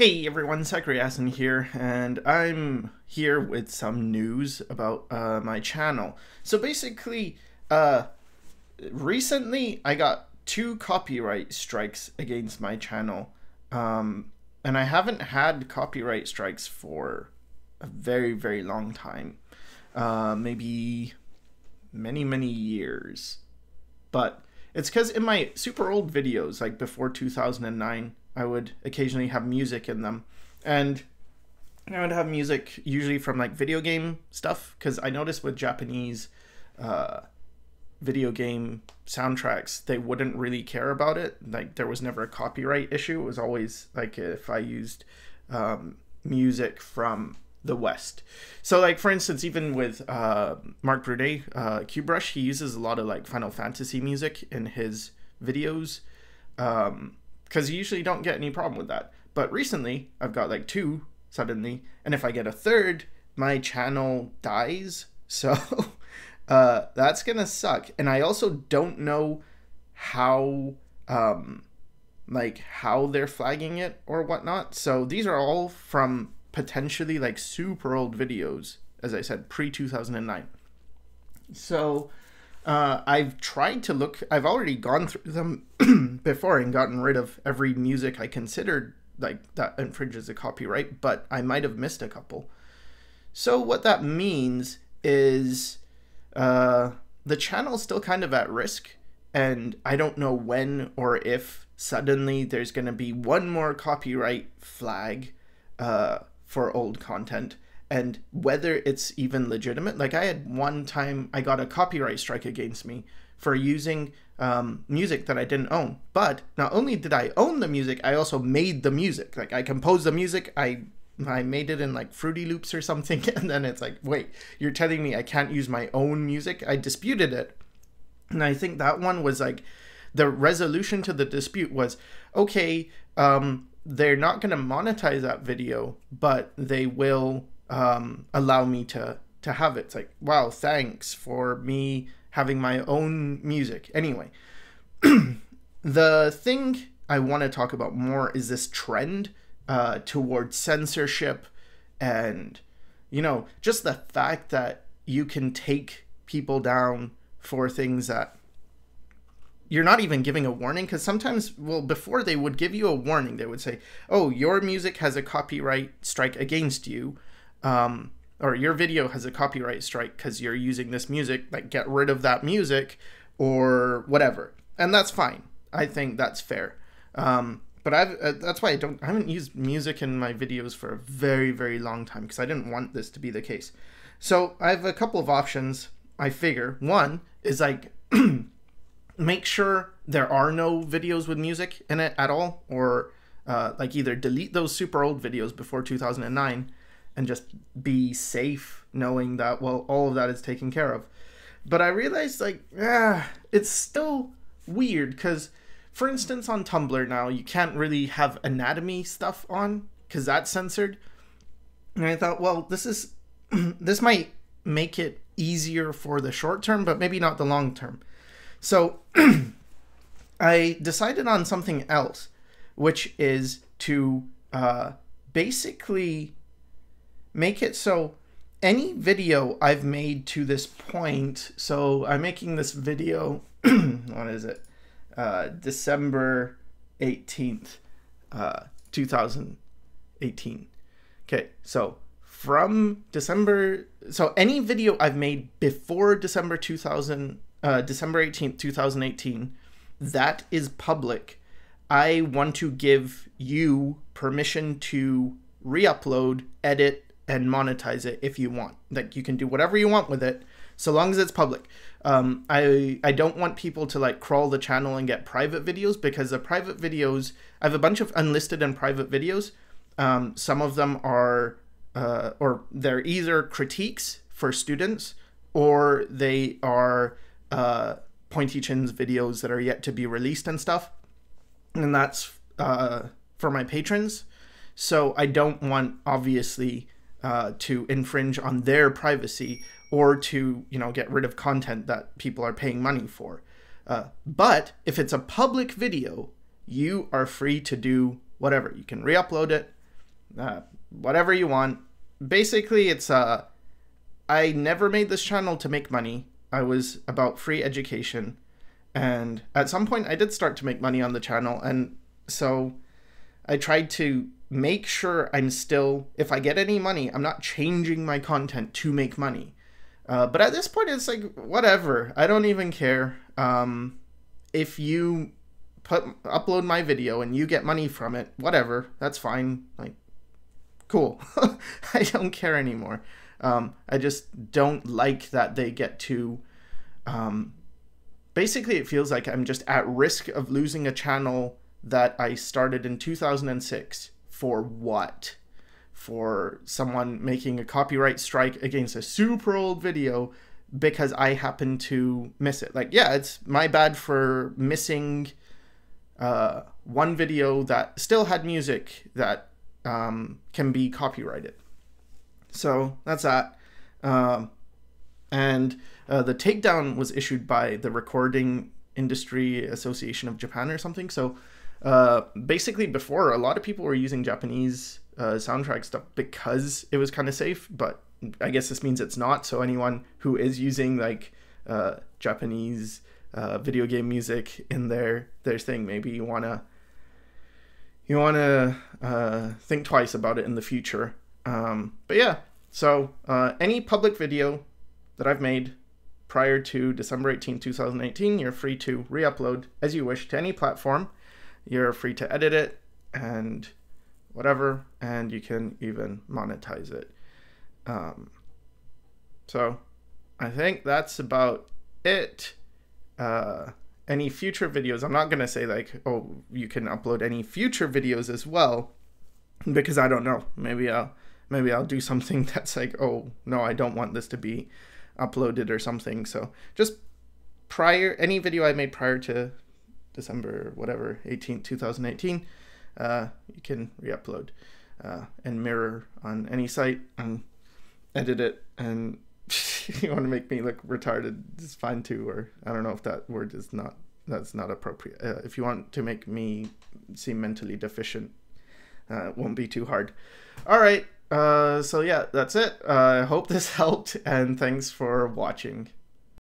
Hey everyone, Sycra here, and I'm here with some news about my channel. So basically, recently I got 2 copyright strikes against my channel, and I haven't had copyright strikes for a very, very long time, maybe many years. But it's because in my super old videos, like before 2009, I would occasionally have music in them, and I would have music usually from like video game stuff, because I noticed with Japanese video game soundtracks, they wouldn't really care about it. Like there was never a copyright issue. It was always like if I used music from the West. So like for instance, even with Mark Brunet, QBrush, he uses a lot of like Final Fantasy music in his videos, because you usually don't get any problem with that. But recently I've got like 2 suddenly, and if I get a 3rd, my channel dies. So that's gonna suck. And I also don't know how how they're flagging it or whatnot. So these are all from potentially like super old videos, as I said, pre-2009. So I've tried to look, I've already gone through them before and gotten rid of every music I considered like that infringes a copyright, but I might have missed a couple. So what that means is the channel's still kind of at risk, and I don't know when or if suddenly there's going to be one more copyright flag for old content, and whether it's even legitimate. Like I had one time I got a copyright strike against me for using music that I didn't own. But not only did I own the music, I also made the music. Like I composed the music, I made it in like Fruity Loops or something, and then it's like, wait, you're telling me I can't use my own music? I disputed it. And I think that one was like, the resolution to the dispute was, okay, they're not going to monetize that video, but they will allow me to have it. It's like, wow, thanks for me having my own music. Anyway, the thing I want to talk about more is this trend towards censorship, and, you know, just the fact that you can take people down for things that you're not even giving a warning. Because sometimes, well, before they would give you a warning, they would say, oh, your music has a copyright strike against you, or your video has a copyright strike because you're using this music, like get rid of that music or whatever. And that's fine. I think that's fair. But that's why I haven't used music in my videos for a very long time, because I didn't want this to be the case. So I have a couple of options. I figure one is like make sure there are no videos with music in it at all, or like either delete those super old videos before 2009 and just be safe knowing that, well, all of that is taken care of. But I realized, like, it's still weird, because for instance on Tumblr now you can't really have anatomy stuff on because that's censored. And I thought, well, this might make it easier for the short term, but maybe not the long term. So I decided on something else, which is to basically make it so any video I've made to this point, so I'm making this video, what is it? December 18th, 2018. Okay, so from December, so any video I've made before December 18th, 2018, that is public. I want to give you permission to re-upload, edit, and monetize it if you want. Like you can do whatever you want with it, so long as it's public. I don't want people to like crawl the channel and get private videos, because the private videos, I have a bunch of unlisted and private videos. Some of them are, or they're either critiques for students, or they are Pointy Chin's videos that are yet to be released and stuff. And that's for my patrons. So I don't want, obviously, to infringe on their privacy, or to, you know, get rid of content that people are paying money for. But if it's a public video, you are free to do whatever. You can re-upload it, whatever you want. Basically, it's I never made this channel to make money. I was about free education, and at some point I did start to make money on the channel, and so I tried to make sure I'm still, if I get any money, I'm not changing my content to make money. But at this point, it's like, whatever. I don't even care. If you upload my video and you get money from it, whatever, that's fine. Like, cool. I don't care anymore. I just don't like that they get to, basically it feels like I'm just at risk of losing a channel that I started in 2006. For what? For someone making a copyright strike against a super old video because I happen to miss it. Like, yeah, it's my bad for missing one video that still had music that can be copyrighted. So that's that. And the takedown was issued by the Recording Industry Association of Japan or something. So basically before, a lot of people were using Japanese soundtrack stuff because it was kind of safe, but I guess this means it's not. So anyone who is using like Japanese video game music in their thing, maybe you wanna think twice about it in the future. But yeah, so any public video that I've made prior to December 18, 2018, you're free to re-upload as you wish to any platform. You're free to edit it and whatever, and you can even monetize it. So I think that's about it. Any future videos, I'm not going to say like, oh, you can upload any future videos as well, because I don't know. Maybe I'll do something that's like, oh, no, I don't want this to be uploaded or something. So just any video I made prior to December, whatever, 18th, 2018, you can re-upload and mirror on any site and edit it. And if you want to make me look retarded, it's fine too. Or I don't know if that word is that's not appropriate. If you want to make me seem mentally deficient, it won't be too hard. All right. So yeah, that's it. I hope this helped, and thanks for watching.